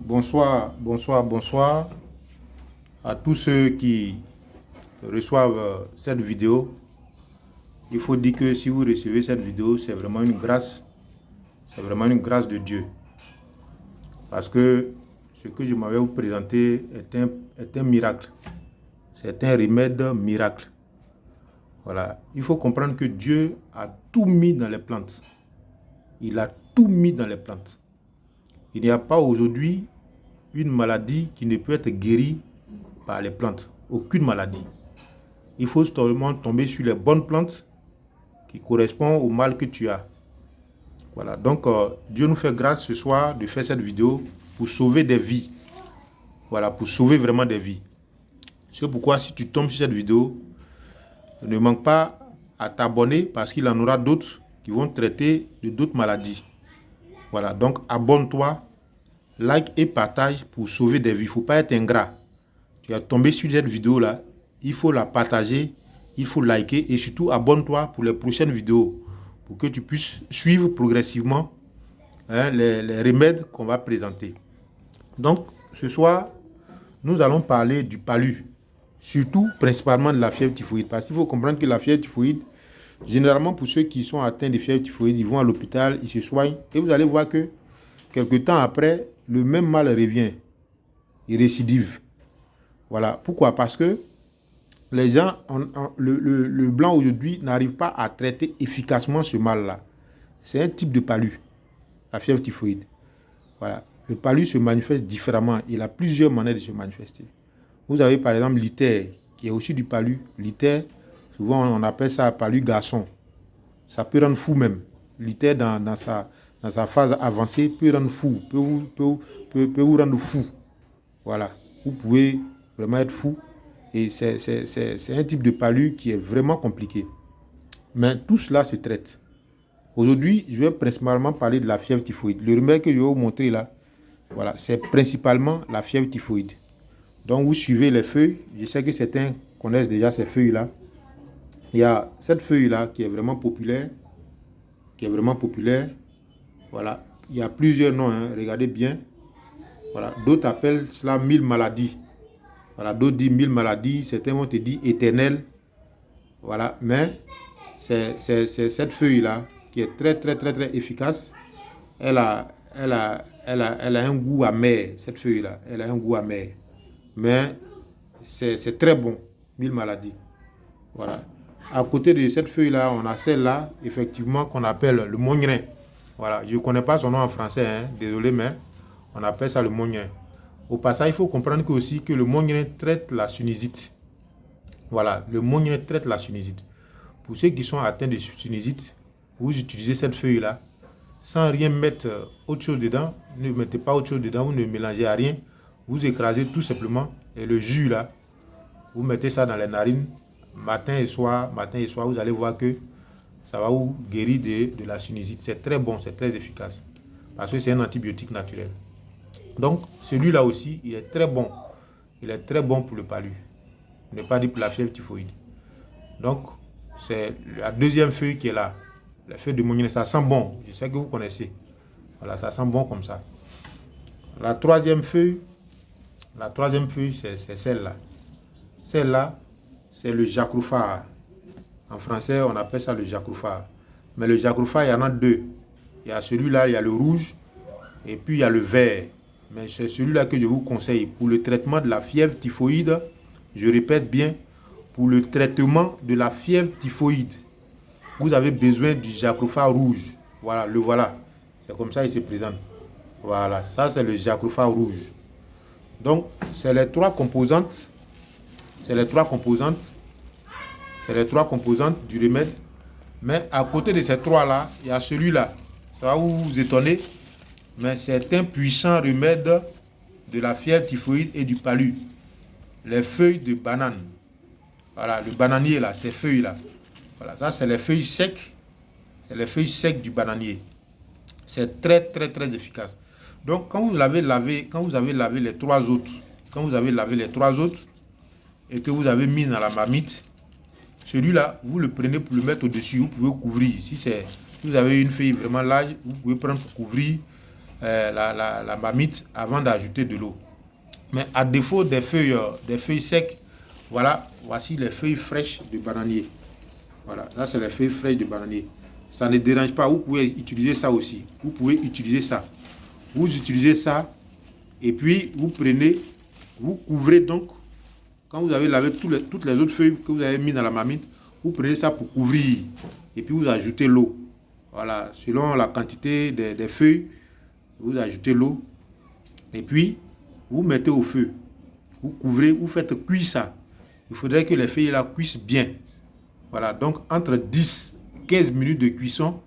Bonsoir, bonsoir, bonsoir à tous ceux qui reçoivent cette vidéo. Il faut dire que si vous recevez cette vidéo, c'est vraiment une grâce. C'est vraiment une grâce de Dieu. Parce que ce que je m'avais vous présenté est un miracle. C'est un remède miracle. Voilà. Il faut comprendre que Dieu a tout mis dans les plantes. Il a tout mis dans les plantes. Il n'y a pas aujourd'hui une maladie qui ne peut être guérie par les plantes. Aucune maladie. Il faut seulement tomber sur les bonnes plantes qui correspondent au mal que tu as. Voilà. Donc, Dieu nous fait grâce ce soir de faire cette vidéo pour sauver des vies. Voilà, pour sauver vraiment des vies. C'est pourquoi si tu tombes sur cette vidéo, ne manque pas à t'abonner parce qu'il en aura d'autres qui vont traiter de d'autres maladies. Voilà, donc abonne-toi, like et partage pour sauver des vies. Il ne faut pas être ingrat. Tu as tombé sur cette vidéo-là, il faut la partager, il faut liker et surtout abonne-toi pour les prochaines vidéos pour que tu puisses suivre progressivement les remèdes qu'on va présenter. Donc, ce soir, nous allons parler du palu, surtout principalement de la fièvre typhoïde. Parce qu'il faut comprendre que la fièvre typhoïde, généralement pour ceux qui sont atteints de fièvre typhoïde, ils vont à l'hôpital, ils se soignent et vous allez voir que quelque temps après, le même mal revient, il récidive. Voilà. Pourquoi? Parce que les gens, le blanc aujourd'hui n'arrive pas à traiter efficacement ce mal-là. C'est un type de palu, la fièvre typhoïde. Voilà. Le palu se manifeste différemment. Il a plusieurs manières de se manifester. Vous avez par exemple l'iter, qui est aussi du palu. L'iter, souvent on appelle ça palu garçon. Ça peut rendre fou même. L'iter dans sa phase avancée peut rendre fou, peut vous rendre fou. Voilà. Vous pouvez vraiment être fou. Et c'est un type de palu qui est vraiment compliqué. Mais tout cela se traite. Aujourd'hui, je vais principalement parler de la fièvre typhoïde. Le remède que je vais vous montrer là, voilà, c'est principalement la fièvre typhoïde. Donc, vous suivez les feuilles. Je sais que certains connaissent déjà ces feuilles-là. Il y a cette feuille-là qui est vraiment populaire. Voilà. Il y a plusieurs noms, hein. Regardez bien. Voilà. D'autres appellent cela 1000 maladies. Voilà. D'autres disent 1000 maladies. Certains vont te dire éternel. Voilà. Mais c'est cette feuille-là qui est très, très, très, très efficace. Elle a un goût amer, cette feuille-là. Elle a un goût amer. Mais c'est très bon, 1000 maladies. Voilà. À côté de cette feuille-là, on a celle-là, effectivement, qu'on appelle le mognerin. Voilà. Je ne connais pas son nom en français, hein, désolé, mais on appelle ça le mognerin. Au passage, il faut comprendre que aussi que le mognerin traite la sinusite. Voilà, le mognerin traite la sinusite. Pour ceux qui sont atteints de sinusite, vous utilisez cette feuille-là, sans rien mettre autre chose dedans, ne mettez pas autre chose dedans, vous ne mélangez à rien, vous écrasez tout simplement, et le jus là, vous mettez ça dans les narines, matin et soir, vous allez voir que ça va vous guérir de la sinusite. C'est très bon, c'est très efficace, parce que c'est un antibiotique naturel. Donc, celui-là aussi, il est très bon. Il est très bon pour le palu. Ne pas dire pour la fièvre typhoïde. Donc, c'est la deuxième feuille qui est là. La feuille de mognerin, ça sent bon. Je sais que vous connaissez. Voilà, ça sent bon comme ça. La troisième feuille, c'est celle-là. Celle-là, c'est le jacrophare. En français, on appelle ça le jacrophare. Mais le jacrophare, il y en a deux. Il y a celui-là, il y a le rouge, et puis il y a le vert. Mais c'est celui-là que je vous conseille pour le traitement de la fièvre typhoïde. Je répète bien, pour le traitement de la fièvre typhoïde, vous avez besoin du jacrophare rouge. Voilà, le voilà. C'est comme ça qu'il se présente. Voilà, ça c'est le jacrophare rouge. Donc, c'est les trois composantes. C'est les trois composantes du remède. Mais à côté de ces trois-là, il y a celui-là. Ça va vous étonner. Mais c'est un puissant remède de la fièvre typhoïde et du palu. Les feuilles de banane. Voilà, le bananier là, ces feuilles-là. Voilà, ça c'est les feuilles secs. C'est les feuilles secs du bananier. C'est très, très, très efficace. Donc, quand vous avez lavé les trois autres, et que vous avez mis dans la marmite, celui-là, vous le prenez pour le mettre au-dessus. Vous pouvez couvrir. Si vous avez une feuille vraiment large, vous pouvez prendre pour couvrir la marmite avant d'ajouter de l'eau. Mais à défaut des feuilles secs, voilà, voici les feuilles fraîches de bananier. Voilà, ça c'est les feuilles fraîches de bananier. Ça ne dérange pas, vous pouvez utiliser ça aussi. Vous pouvez utiliser ça. Vous utilisez ça et puis vous prenez, vous couvrez donc, quand vous avez lavé toutes les autres feuilles que vous avez mis dans la marmite, vous prenez ça pour couvrir et puis vous ajoutez l'eau. Voilà, selon la quantité des feuilles, vous ajoutez l'eau et puis vous mettez au feu. Vous couvrez, vous faites cuire ça. Il faudrait que les feuilles là cuisent bien. Voilà, donc entre 10 et 15 minutes de cuisson,